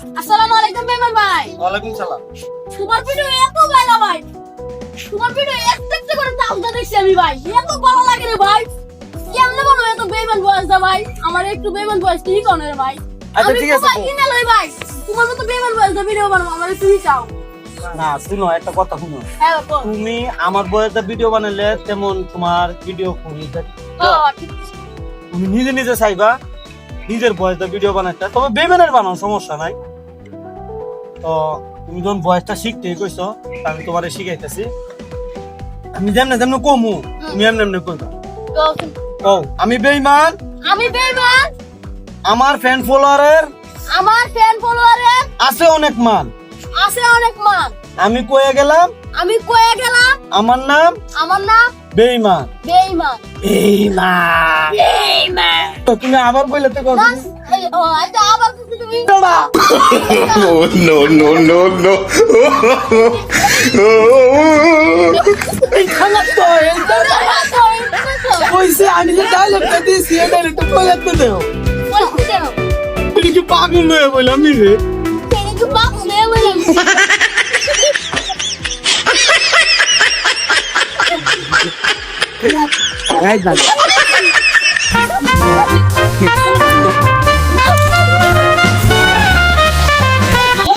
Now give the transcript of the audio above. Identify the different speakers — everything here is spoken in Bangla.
Speaker 1: আসসালামু আলাইকুম বেমান ভাই।
Speaker 2: ওয়ালাইকুম সালাম।
Speaker 1: তোমার ভিডিও এত ভালো ভাই, তোমার ভিডিও একটা করে দামটা দেখছি আমি ভাই, এত ভালো লাগে রে ভাই। কেমনে বলো এত বেমান বয়স দা ভাই, আমার একটু বেমান বয়স কি কোন রে ভাই।
Speaker 2: আচ্ছা ঠিক আছে।
Speaker 1: কিনে লই ভাই, তোমার মতো বেমান বয়স দা ভিডিও বানাবো, আমার একটু চাও।
Speaker 2: না শুনো, একটা কথা শুনো।
Speaker 1: হ্যাঁ বল।
Speaker 2: তুমি আমার বয়সে ভিডিও বানালে তেমন তোমার ভিডিও কোয়ালিটি
Speaker 1: ঠিক আছে।
Speaker 2: তুমি নিজে নিজে চাইবা নিজের বয়সে ভিডিও বানাইতে, তবে বেমেনের বানাও সমস্যা নাই। তো তুমি যখন বয়সটা শিখতে কইছো, আমি তোমারে শিখাইতেছি। আমি যেমনে যেমনে কমু তুমি এমনি এমনি কইবা। ও আমি বেঈমান,
Speaker 1: আমি বেমান,
Speaker 2: আমার ফ্যান ফলোয়ারের
Speaker 1: আমার ফ্যান ফলোয়ারের
Speaker 2: আছে অনেক মান।
Speaker 1: আছে অনেক মান।
Speaker 2: আমি কয়ে গেলাম
Speaker 1: আমি কয়ে গেলাম
Speaker 2: আমার নাম
Speaker 1: আমার নাম
Speaker 2: বেঈমান।
Speaker 1: বেঈমান।
Speaker 2: বেঈমান
Speaker 1: বেঈমান।
Speaker 2: তো তুমি আবার বললে তো কথা
Speaker 1: ও আচ্ছা, আবার কিছু তুমি
Speaker 3: No, no, no, no, no.
Speaker 2: এই খারাপ তো কইছে আমি যে ডায়লগটা দিছি এই ডায়লগটা কই লাগতে দেও। তুমি কি পাগল হয়ে বললাম নি রে? এই দাদা